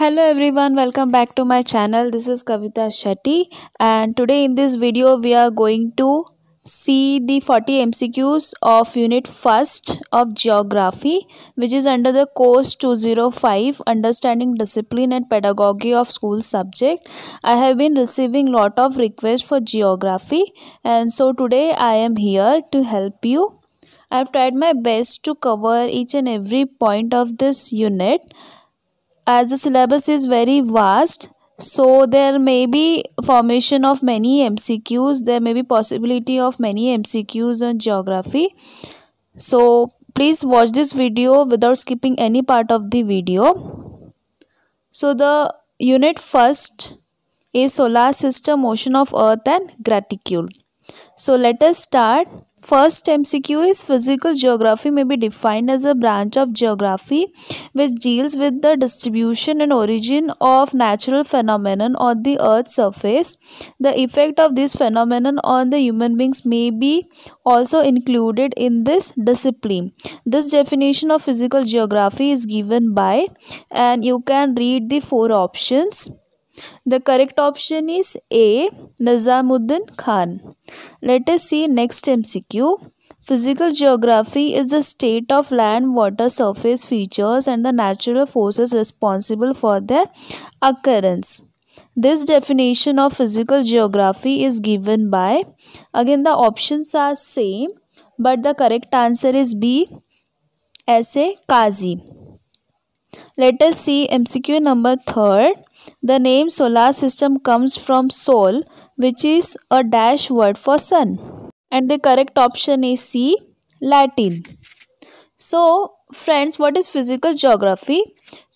Hello everyone, welcome back to my channel. This is Kavita Shetty, and today in this video we are going to see the 40 MCQs of unit 1st of geography, which is under the course 205 Understanding Discipline and Pedagogy of School subject. I have been receiving lot of requests for geography, and so today I am here to help you. I have tried my best to cover each and every point of this unit. As the syllabus is very vast, so there may be formation of many MCQs, there may be possibility of many MCQs on geography. So please watch this video without skipping any part of the video. So the unit first is solar system, motion of earth and graticule. So let us start. First MCQ is physical geography may be defined as a branch of geography which deals with the distribution and origin of natural phenomenon on the earth's surface. The effect of this phenomenon on the human beings may be also included in this discipline. This definition of physical geography is given by, and you can read the four options. The correct option is A. Nizamuddin Khan. Let us see next MCQ. Physical geography is the state of land, water, surface features and the natural forces responsible for their occurrence. This definition of physical geography is given by, again the options are same, but the correct answer is B. S.A. Kazi. Let us see MCQ number 3rd. The name solar system comes from sol, which is a dash word for sun. And the correct option is C, Latin. So, friends, what is physical geography?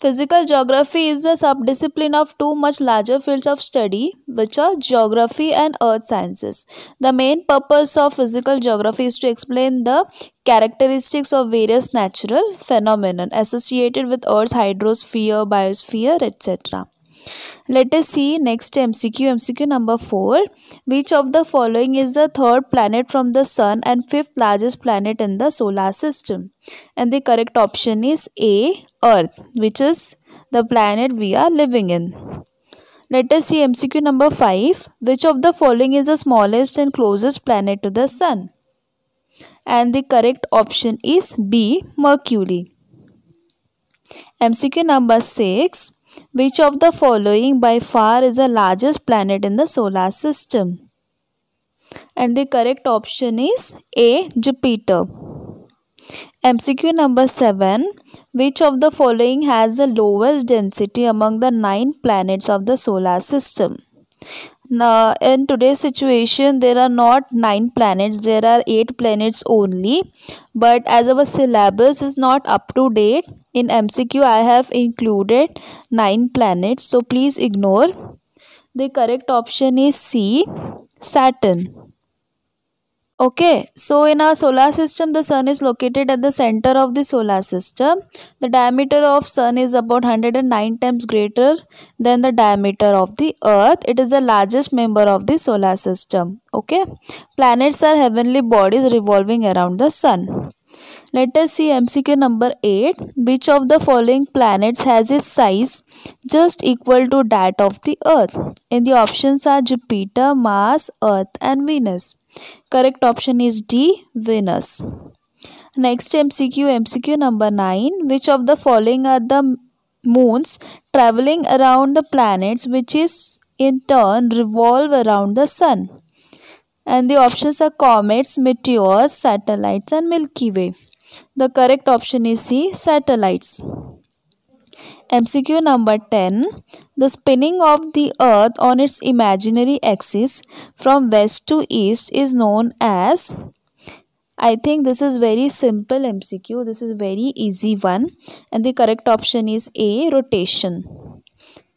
Physical geography is a subdiscipline of two much larger fields of study, which are geography and earth sciences. The main purpose of physical geography is to explain the characteristics of various natural phenomena associated with Earth's hydrosphere, biosphere, etc. Let us see next MCQ. MCQ number 4. Which of the following is the third planet from the sun and fifth largest planet in the solar system? And the correct option is A, Earth, which is the planet we are living in. Let us see MCQ number 5. Which of the following is the smallest and closest planet to the sun? And the correct option is B, Mercury. MCQ number 6. Which of the following by far is the largest planet in the solar system? And the correct option is A, Jupiter. MCQ number 7. Which of the following has the lowest density among the 9 planets of the solar system? Now, in today's situation, there are not 9 planets, there are 8 planets only. But as our syllabus is not up to date, in MCQ I have included 9 planets. So please ignore. The correct option is C, Saturn. Okay, so in our solar system, the sun is located at the center of the solar system. The diameter of sun is about 109 times greater than the diameter of the earth. It is the largest member of the solar system. Okay, planets are heavenly bodies revolving around the sun. Let us see MCQ number 8. Which of the following planets has its size just equal to that of the earth? And the options are Jupiter, Mars, Earth and Venus. Correct option is D, Venus. Next MCQ, MCQ number 9. Which of the following are the moons traveling around the planets which is in turn revolve around the sun? And the options are comets, meteors, satellites and Milky Way. The correct option is C, satellites. MCQ number 10. The spinning of the earth on its imaginary axis from west to east is known as, I think this is very simple MCQ. This is very easy one. And the correct option is A, rotation.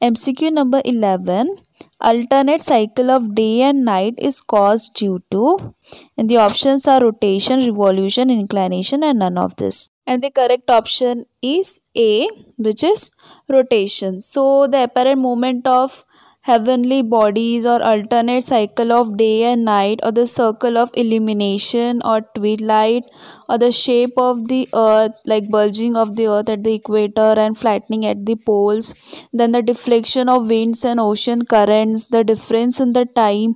MCQ number 11. Alternate cycle of day and night is caused due to, and the options are rotation, revolution, inclination and none of this. And the correct option is A, which is rotation. So the apparent movement of heavenly bodies or alternate cycle of day and night, or the circle of illumination or twilight, or the shape of the earth like bulging of the earth at the equator and flattening at the poles, then the deflection of winds and ocean currents, the difference in the time,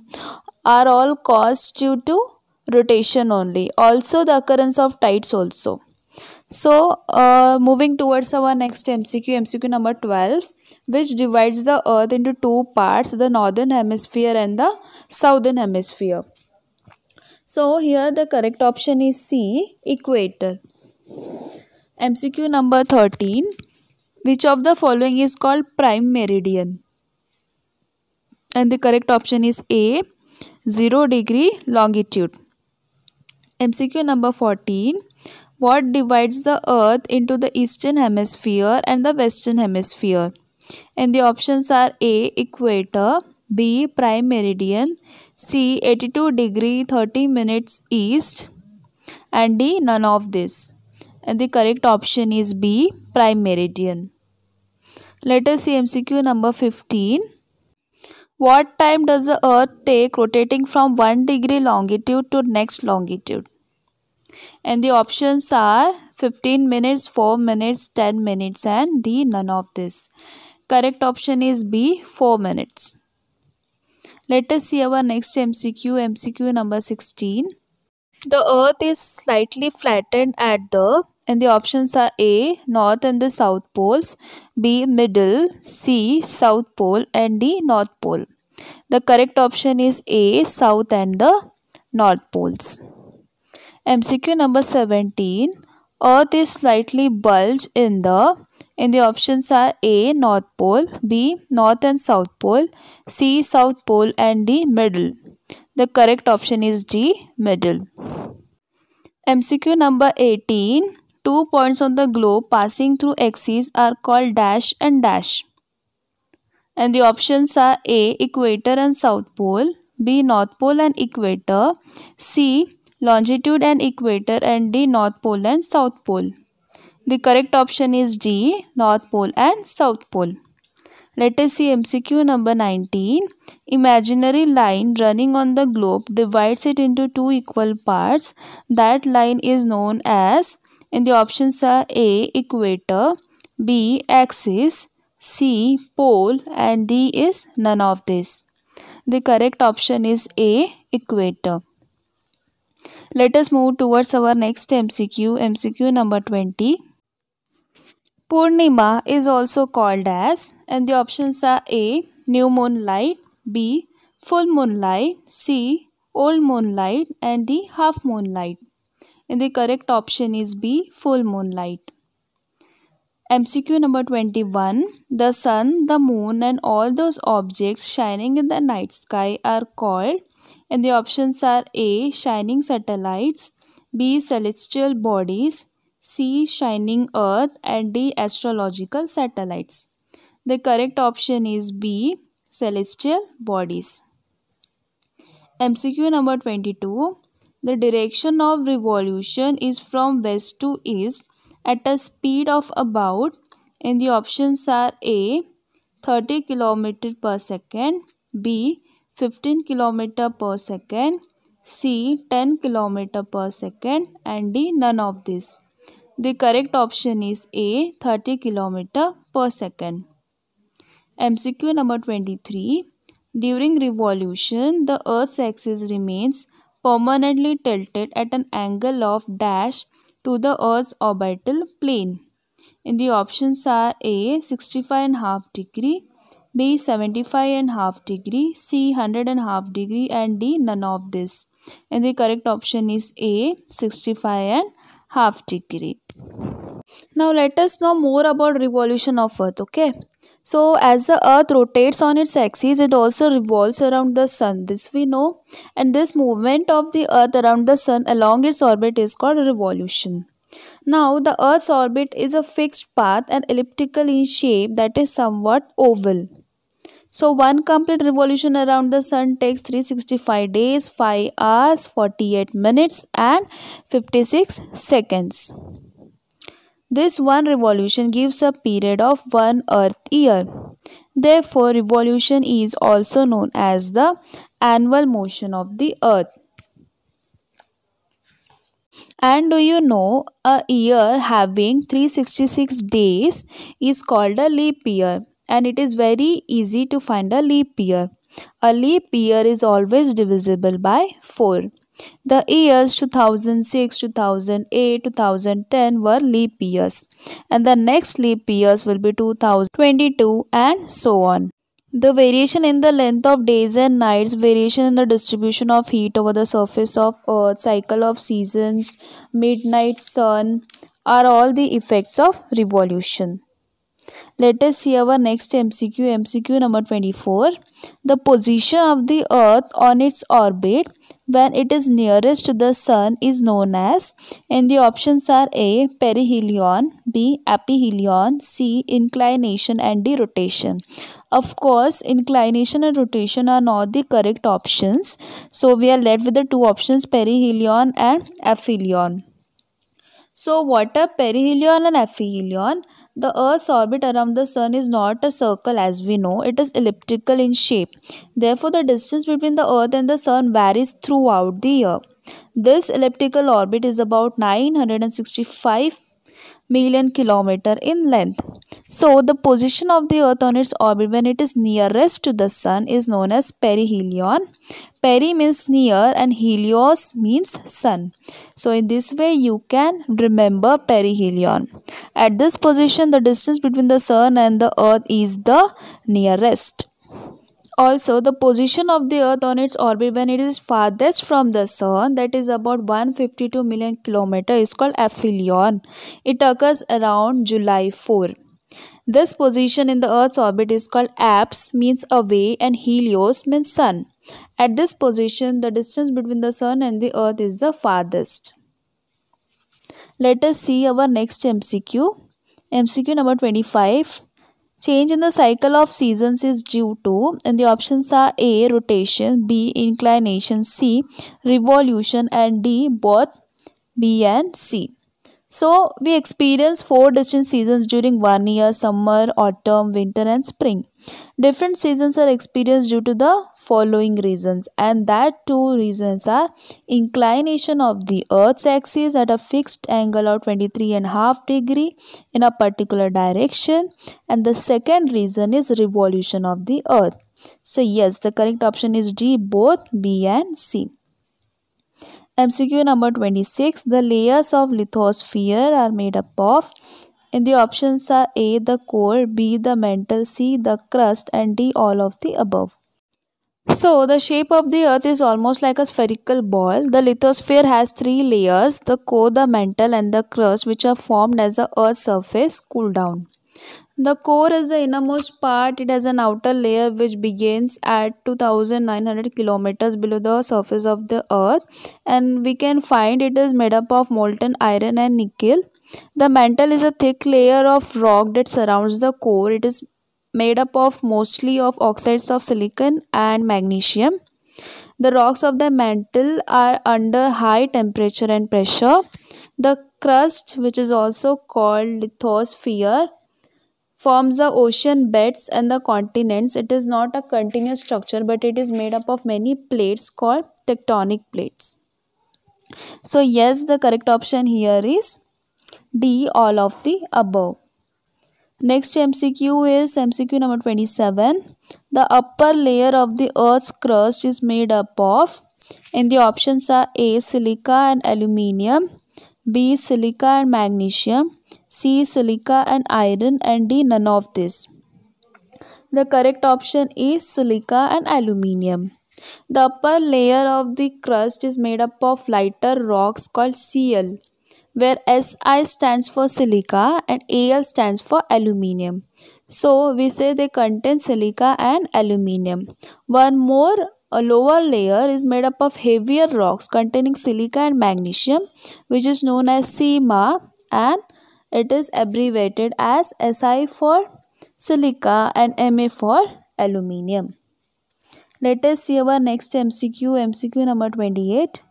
are all caused due to rotation only. Also the occurrence of tides also. So, moving towards our next MCQ, MCQ number 12, which divides the earth into two parts, the northern hemisphere and the southern hemisphere. So, here the correct option is C, equator. MCQ number 13, which of the following is called prime meridian? And the correct option is A, 0 degree longitude. MCQ number 14, what divides the earth into the eastern hemisphere and the western hemisphere? And the options are A, equator, B, prime meridian, C, 82 degree 30 minutes east, and D, none of this. And the correct option is B, prime meridian. Let us see MCQ number 15. What time does the earth take rotating from 1 degree longitude to next longitude? And the options are 15 minutes, 4 minutes, 10 minutes, and D, none of this. Correct option is B, 4 minutes. Let us see our next MCQ, MCQ number 16. The earth is slightly flattened at the, and the options are A, north and the south poles, B, middle, C, south pole, and D, north pole. The correct option is A, south and the north poles. MCQ number 17. Earth is slightly bulged in the, and the options are A, north pole, B, north and south pole, C, south pole, and D, middle. The correct option is D, middle. MCQ number 18. 2 points on the globe passing through axes are called dash and dash. And the options are A, equator and south pole, B, north pole and equator, C, longitude and equator, and D, north pole and south pole. The correct option is D, north pole and south pole. Let us see MCQ number 19. Imaginary line running on the globe divides it into two equal parts. That line is known as, and the options are A, equator, B, axis, C, pole, and D is none of this. The correct option is A, equator. Let us move towards our next MCQ, MCQ number 20. Purnima is also called as, and the options are A, new moonlight, B, full moonlight, C, old moonlight, and D, half moonlight. And the correct option is B, full moonlight. MCQ number 21. The sun, the moon, and all those objects shining in the night sky are called, and the options are A, shining satellites, B, celestial bodies, C, shining earth, and D, astrological satellites. The correct option is B, celestial bodies. MCQ number 22. The direction of revolution is from west to east at a speed of about, and the options are A, 30 km per second, B, 15 km per second, C, 10 km per second, and D, none of this. The correct option is A, 30 km per second. MCQ number 23. During revolution, the Earth's axis remains permanently tilted at an angle of dash to the Earth's orbital plane. And the options are A, 65.5 degree, B, 75.5 degree, C, 100.5 degree, and D, none of this. And the correct option is A, 65.5 degree. Now let us know more about revolution of Earth, okay? So as the Earth rotates on its axis, it also revolves around the Sun. This we know. And this movement of the Earth around the Sun along its orbit is called revolution. Now the Earth's orbit is a fixed path and elliptical in shape, that is somewhat oval. So one complete revolution around the Sun takes 365 days, 5 hours, 48 minutes and 56 seconds. This one revolution gives a period of 1 Earth year. Therefore, revolution is also known as the annual motion of the earth. And do you know a year having 366 days is called a leap year, and it is very easy to find a leap year. A leap year is always divisible by 4. The years 2006, 2008, 2010 were leap years, and the next leap years will be 2022 and so on. The variation in the length of days and nights, variation in the distribution of heat over the surface of earth, cycle of seasons, midnight sun are all the effects of revolution. Let us see our next MCQ, MCQ number 24. The position of the earth on its orbit when it is nearest to the sun is known as, and the options are A. Perihelion, B. Aphelion, C. Inclination, and D. Rotation. Of course, inclination and rotation are not the correct options, so we are left with the two options, perihelion and aphelion. So, what are perihelion and aphelion? The Earth's orbit around the Sun is not a circle as we know, it is elliptical in shape. Therefore, the distance between the Earth and the Sun varies throughout the year. This elliptical orbit is about 965 million kilometer in length. So the position of the earth on its orbit when it is nearest to the sun is known as perihelion. Peri means near and helios means sun. So in this way you can remember perihelion. At this position the distance between the sun and the earth is the nearest. Also, the position of the earth on its orbit when it is farthest from the sun, that is about 152 million kilometer, is called aphelion. It occurs around July 4. This position in the earth's orbit is called apse, means away, and helios means sun. At this position the distance between the sun and the earth is the farthest. Let us see our next MCQ. MCQ number 25. Change in the cycle of seasons is due to, and the options are A. Rotation, B. Inclination, C. Revolution, and D. Both B and C. So, we experience 4 distinct seasons during 1 year: summer, autumn, winter, and spring. Different seasons are experienced due to the following reasons, and that two reasons are inclination of the earth's axis at a fixed angle of 23.5 degree in a particular direction, and the second reason is revolution of the earth. So yes, the correct option is D, both B and C. MCQ number 26. The layers of lithosphere are made up of, and the options are A. the core, B. the mantle, C. the crust, and D. all of the above. So, the shape of the earth is almost like a spherical ball. The lithosphere has 3 layers: the core, the mantle, and the crust, which are formed as the earth's surface cool down. The core is the innermost part. It has an outer layer which begins at 2900 kilometers below the surface of the earth, and we can find it is made up of molten iron and nickel. The mantle is a thick layer of rock that surrounds the core. It is made up of mostly of oxides of silicon and magnesium. The rocks of the mantle are under high temperature and pressure. The crust, which is also called lithosphere, forms the ocean beds and the continents. It is not a continuous structure, but it is made up of many plates called tectonic plates. So yes, the correct option here is D, all of the above. Next MCQ is MCQ number 27. The upper layer of the earth's crust is made up of, and the options are A. silica and aluminium, B. silica and magnesium, C. silica and iron, and D. none of this. The correct option is silica and aluminium. The upper layer of the crust is made up of lighter rocks called Cl, where Si stands for silica and Al stands for aluminium. So we say they contain silica and aluminium. One more, a lower layer is made up of heavier rocks containing silica and magnesium, which is known as SiMa, and it is abbreviated as Si for silica and Ma for aluminium. Let us see our next MCQ, MCQ number 28.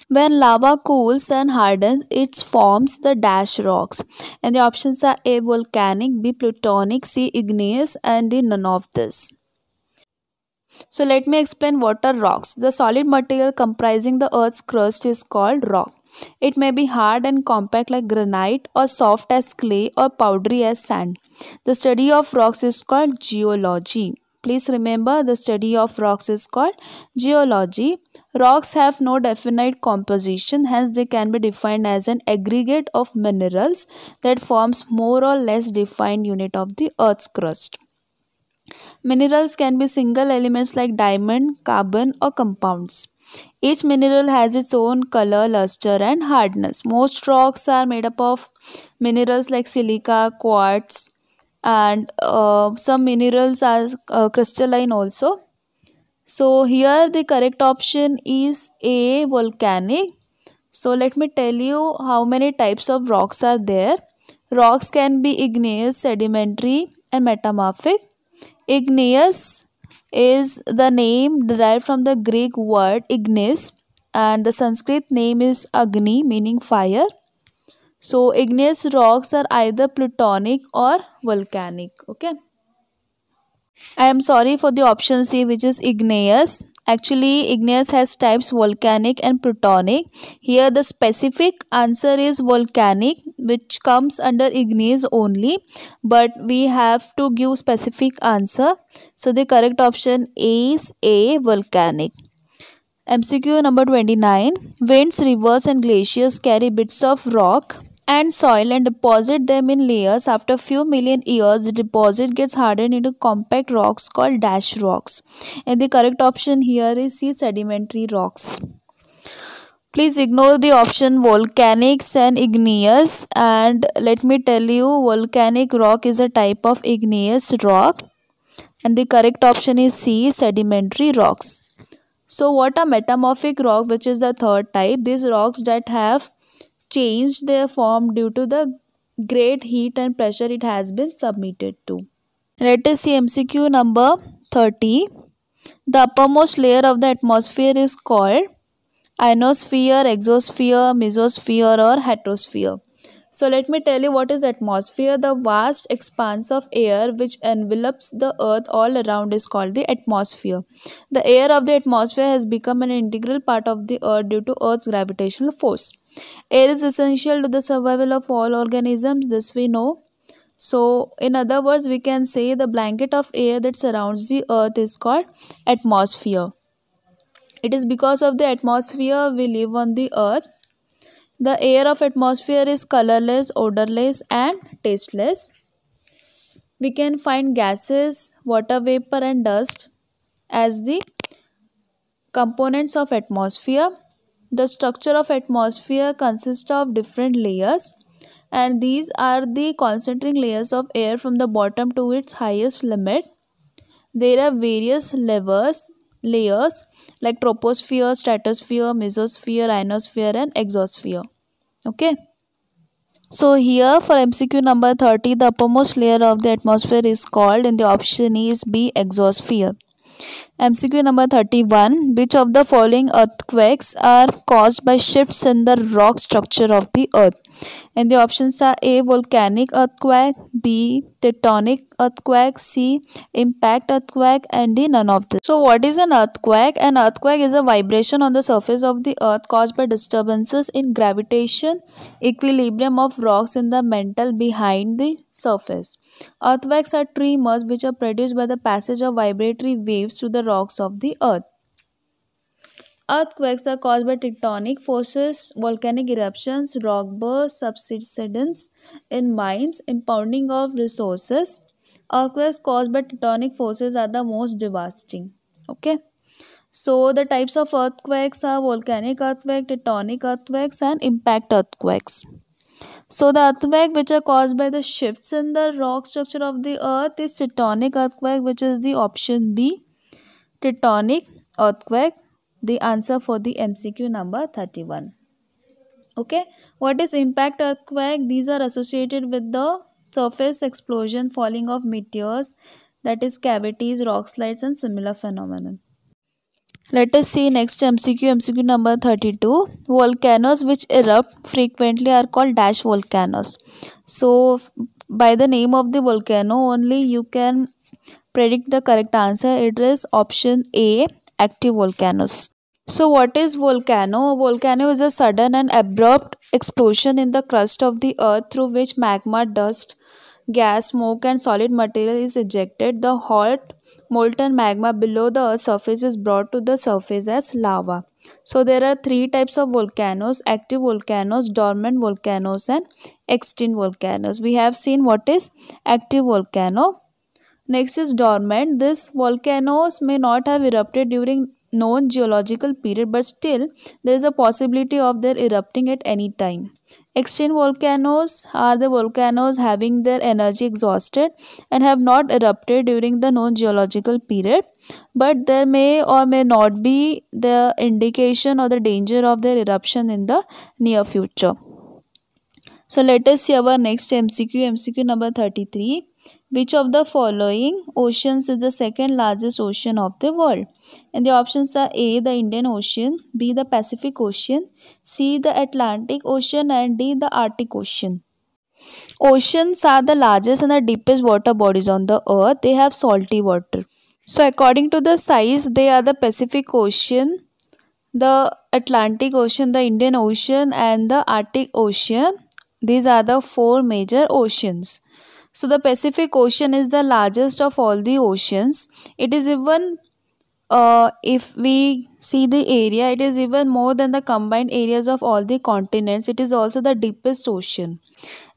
When lava cools and hardens, it forms the dash rocks. And the options are A. Volcanic, B. Plutonic, C. Igneous, and D. None of this. So let me explain what are rocks. The solid material comprising the Earth's crust is called rock. It may be hard and compact like granite, or soft as clay, or powdery as sand. The study of rocks is called geology. Please remember, the study of rocks is called geology. Rocks have no definite composition, hence they can be defined as an aggregate of minerals that forms more or less defined unit of the Earth's crust. Minerals can be single elements like diamond, carbon, or compounds. Each mineral has its own color, luster, and hardness. Most rocks are made up of minerals like silica, quartz, and some minerals are crystalline also. So, here the correct option is A, volcanic. So, let me tell you how many types of rocks are there. Rocks can be igneous, sedimentary, and metamorphic. Igneous is the name derived from the Greek word ignis, and the Sanskrit name is Agni, meaning fire. So, igneous rocks are either plutonic or volcanic. Okay. I am sorry for the option C, which is igneous. Actually, igneous has types volcanic and plutonic. Here, the specific answer is volcanic, which comes under igneous only. But we have to give specific answer. So, the correct option is A, volcanic. MCQ number 29. Winds, rivers, and glaciers carry bits of rock and soil and deposit them in layers. After few million years, the deposit gets hardened into compact rocks called dash rocks. And the correct option here is C, sedimentary rocks. Please ignore the option volcanics and igneous, and let me tell you, volcanic rock is a type of igneous rock, and the correct option is C, sedimentary rocks. So what are metamorphic rock, which is the third type? These rocks that have changed their form due to the great heat and pressure it has been submitted to. Let us see MCQ number 30. The uppermost layer of the atmosphere is called ionosphere, exosphere, mesosphere, or heterosphere. So let me tell you what is atmosphere. The vast expanse of air which envelops the earth all around is called the atmosphere. The air of the atmosphere has become an integral part of the earth due to earth's gravitational force. Air is essential to the survival of all organisms, this we know. So in other words, we can say the blanket of air that surrounds the earth is called atmosphere. It is because of the atmosphere we live on the earth. The air of atmosphere is colorless, odorless, and tasteless. We can find gases, water vapor, and dust as the components of atmosphere. The structure of atmosphere consists of different layers, and these are the concentric layers of air from the bottom to its highest limit. There are various layers like troposphere, stratosphere, mesosphere, ionosphere, and exosphere. Okay. So here for MCQ number 30, the uppermost layer of the atmosphere is called, and the option is B, exosphere. MCQ number 31. Which of the following earthquakes are caused by shifts in the rock structure of the earth? And the options are A, volcanic earthquake, B, tectonic earthquake, C, impact earthquake, and D, none of this. So what is an earthquake? An earthquake is a vibration on the surface of the earth caused by disturbances in gravitation, equilibrium of rocks in the mantle behind the surface. Earthquakes are tremors which are produced by the passage of vibratory waves through the rocks of the earth. Earthquakes are caused by tectonic forces, volcanic eruptions, rock bursts, subsidence in mines, impounding of resources. Earthquakes caused by tectonic forces are the most devastating. Okay. So the types of earthquakes are volcanic earthquake, tectonic earthquakes, and impact earthquakes. So the earthquake which are caused by the shifts in the rock structure of the earth is tectonic earthquake, which is the option B, tectonic earthquake, the answer for the MCQ number 31. Okay, what is impact earthquake? These are associated with the surface explosion, falling of meteors, that is cavities, rock slides, and similar phenomenon. Let us see next MCQ. MCQ number 32. Volcanoes which erupt frequently are called dash volcanoes. So, by the name of the volcano only you can predict the correct answer. It is option A, active volcanoes. So, what is volcano? Volcano is a sudden and abrupt explosion in the crust of the earth through which magma, dust, gas, smoke, and solid material is ejected. The hot, molten magma below the earth's surface is brought to the surface as lava. So, there are three types of volcanoes: active volcanoes, dormant volcanoes, and extinct volcanoes. We have seen what is active volcano. Next is dormant. These volcanoes may not have erupted during known geological period, but still there is a possibility of their erupting at any time. Extinct volcanoes are the volcanoes having their energy exhausted and have not erupted during the known geological period, but there may or may not be the indication or the danger of their eruption in the near future. So let us see our next MCQ. MCQ number 33. Which of the following oceans is the second largest ocean of the world? And the options are A, the Indian Ocean, B, the Pacific Ocean, C, the Atlantic Ocean, and D, the Arctic Ocean. Oceans are the largest and the deepest water bodies on the earth. They have salty water. So according to the size, they are the Pacific Ocean, the Atlantic Ocean, the Indian Ocean, and the Arctic Ocean. These are the four major oceans. So the Pacific Ocean is the largest of all the oceans. It is even, if we see the area, it is even more than the combined areas of all the continents. It is also the deepest ocean.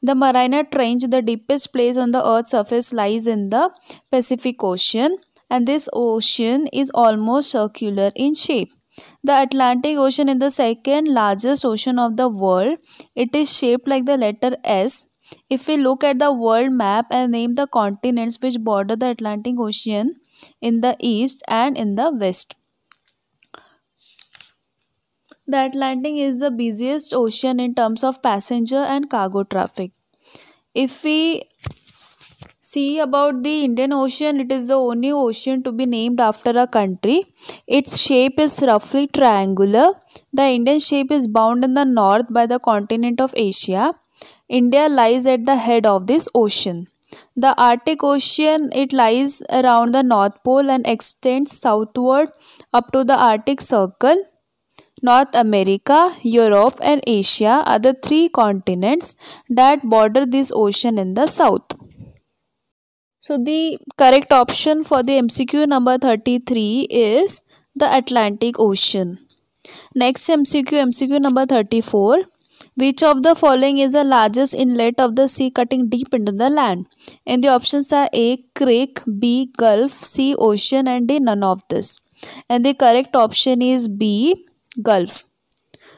The Mariana Trench, the deepest place on the Earth's surface, lies in the Pacific Ocean, and this ocean is almost circular in shape. The Atlantic Ocean is the second largest ocean of the world. It is shaped like the letter S. If we look at the world map and name the continents which border the Atlantic Ocean in the east and in the west. The Atlantic is the busiest ocean in terms of passenger and cargo traffic. If we see about the Indian Ocean, it is the only ocean to be named after a country. Its shape is roughly triangular. The Indian shape is bound in the north by the continent of Asia. India lies at the head of this ocean. The Arctic Ocean, it lies around the North Pole and extends southward up to the Arctic Circle. North America, Europe, and Asia are the three continents that border this ocean in the south. So the correct option for the MCQ number 33 is the Atlantic Ocean. Next MCQ, MCQ number 34. Which of the following is the largest inlet of the sea cutting deep into the land? And the options are A, creek, B, gulf, C, ocean, and D, none of this. And the correct option is B, gulf.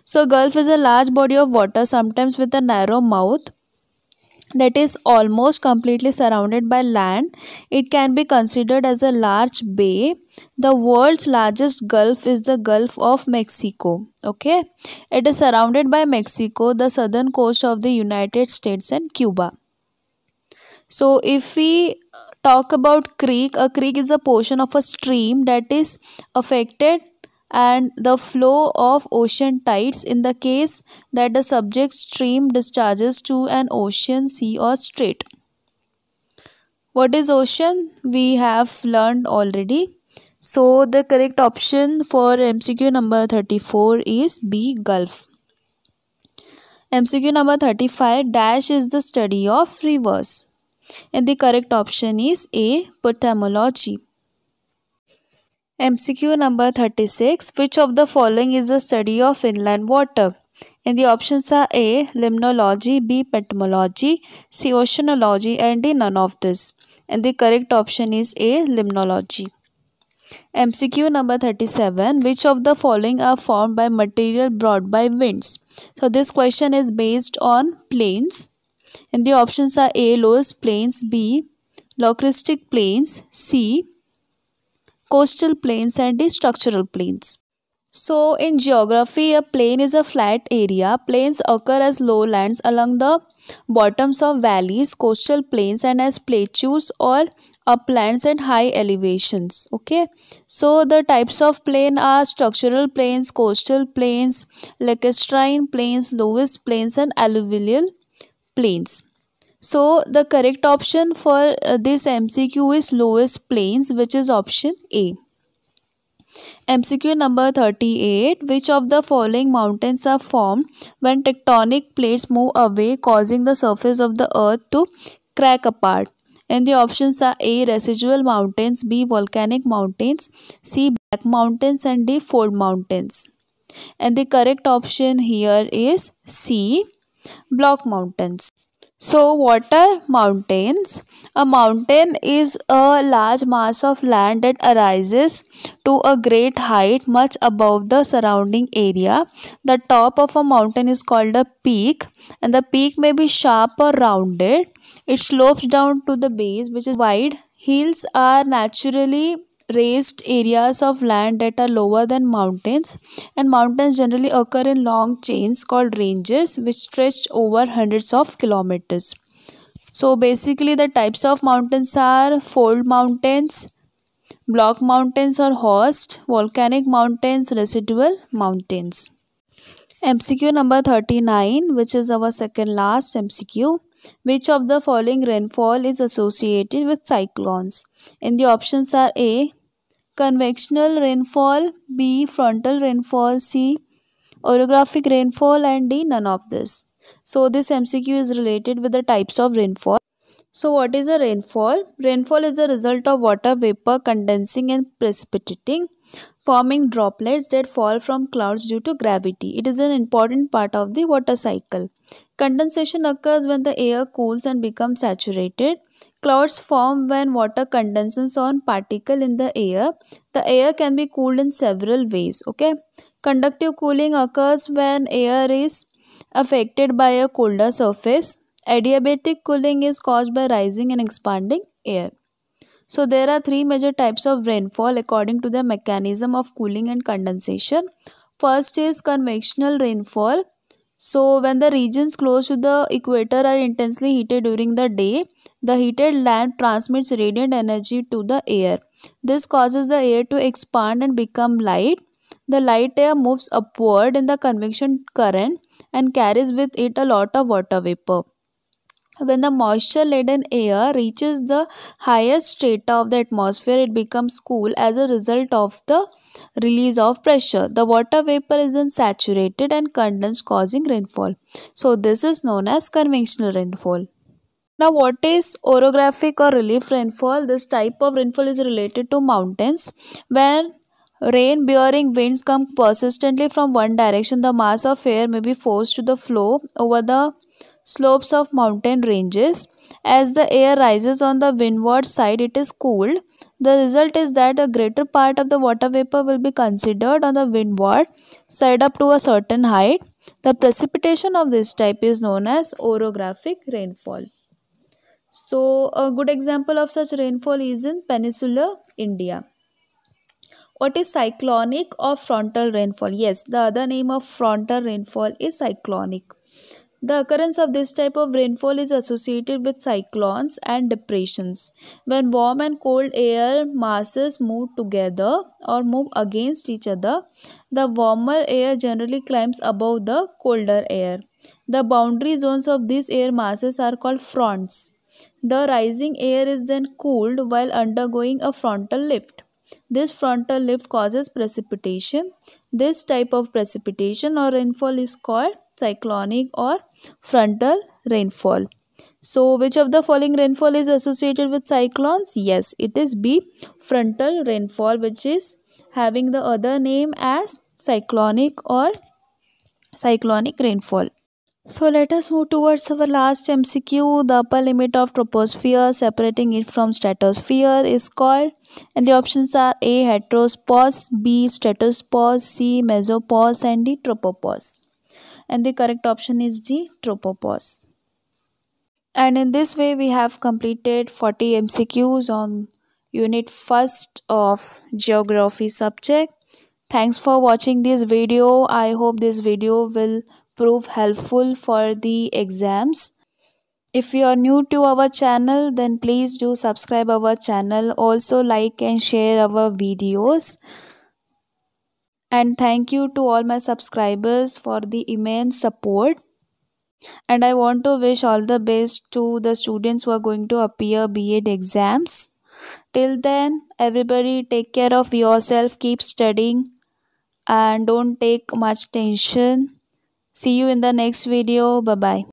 So gulf is a large body of water, sometimes with a narrow mouth, that is almost completely surrounded by land. It can be considered as a large bay. The world's largest gulf is the Gulf of Mexico. Okay, it is surrounded by Mexico, the southern coast of the United States, and Cuba. So if we talk about creek, a creek is a portion of a stream that is affected and the flow of ocean tides in the case that the subject stream discharges to an ocean, sea, or strait. What is ocean? We have learned already. So the correct option for MCQ number 34 is B, gulf. MCQ number 35, dash is the study of rivers. And the correct option is A, potamology. MCQ number 36. Which of the following is the study of inland water? And the options are A, limnology, B, petrology, C, oceanology, and D, none of this. And the correct option is A, limnology. MCQ number 37. Which of the following are formed by material brought by winds? So this question is based on plains. And the options are A, lowest plains, B, logistic plains, C, coastal plains, and D, structural plains. So in geography, a plain is a flat area. Plains occur as lowlands along the bottoms of valleys, coastal plains, and as plateaus or uplands and high elevations. Okay, so the types of plain are structural plains, coastal plains, lacustrine plains, Lewis plains, and alluvial plains. So the correct option for this MCQ is Lewis plains, which is option A. MCQ number 38. Which of the following mountains are formed when tectonic plates move away, causing the surface of the earth to crack apart? And the options are A. Residual mountains, B. Volcanic mountains, C. Black mountains, and D. Fold mountains. And the correct option here is C. Block mountains. So, what are mountains? A mountain is a large mass of land that arises to a great height much above the surrounding area. The top of a mountain is called a peak, and the peak may be sharp or rounded. It slopes down to the base, which is wide. Hills are naturally raised areas of land that are lower than mountains, and mountains generally occur in long chains called ranges which stretch over hundreds of kilometers. So basically the types of mountains are fold mountains, block mountains or host, volcanic mountains, residual mountains. MCQ number 39, which is our second last MCQ. Which of the following rainfall is associated with cyclones? And the options are A. Convectional rainfall, B. Frontal rainfall, C. Orographic rainfall, and D. None of this. So this MCQ is related with the types of rainfall. So what is a rainfall? Rainfall is a result of water vapor condensing and precipitating, forming droplets that fall from clouds due to gravity. It is an important part of the water cycle. Condensation occurs when the air cools and becomes saturated. Clouds form when water condenses on particle in the air. The air can be cooled in several ways. Okay. Conductive cooling occurs when air is affected by a colder surface. Adiabatic cooling is caused by rising and expanding air. So there are three major types of rainfall according to the mechanism of cooling and condensation. First is convectional rainfall. So when the regions close to the equator are intensely heated during the day, the heated land transmits radiant energy to the air. This causes the air to expand and become light. The light air moves upward in the convection current and carries with it a lot of water vapor. When the moisture-laden air reaches the highest strata of the atmosphere, it becomes cool as a result of the release of pressure. The water vapor is then saturated and condensed, causing rainfall. So this is known as convectional rainfall. Now what is orographic or relief rainfall? This type of rainfall is related to mountains. When rain-bearing winds come persistently from one direction, the mass of air may be forced to the flow over the slopes of mountain ranges. As the air rises on the windward side, it is cooled. The result is that a greater part of the water vapor will be considered on the windward side up to a certain height. The precipitation of this type is known as orographic rainfall. So a good example of such rainfall is in peninsular India. What is cyclonic or frontal rainfall? Yes, the other name of frontal rainfall is cyclonic. The occurrence of this type of rainfall is associated with cyclones and depressions. When warm and cold air masses move together or move against each other, the warmer air generally climbs above the colder air. The boundary zones of these air masses are called fronts. The rising air is then cooled while undergoing a frontal lift. This frontal lift causes precipitation. This type of precipitation or rainfall is called cyclonic or frontal rainfall. So which of the following rainfall is associated with cyclones? Yes, it is B, frontal rainfall, which is having the other name as cyclonic or cyclonic rainfall. So let us move towards our last MCQ. The upper limit of troposphere separating it from stratosphere is called, and the options are A. Heteropause, B. Stratopause, C. Mesopause, and D. Tropopause. And the correct option is D. Tropopause. And in this way we have completed 40 MCQs on unit 1st of geography subject. Thanks for watching this video. I hope this video will prove helpful for the exams. If you are new to our channel, then please do subscribe our channel. Also like and share our videos. And thank you to all my subscribers for the immense support. And I want to wish all the best to the students who are going to appear B.Ed exams. Till then, everybody take care of yourself, keep studying, and don't take much tension. See you in the next video. Bye bye.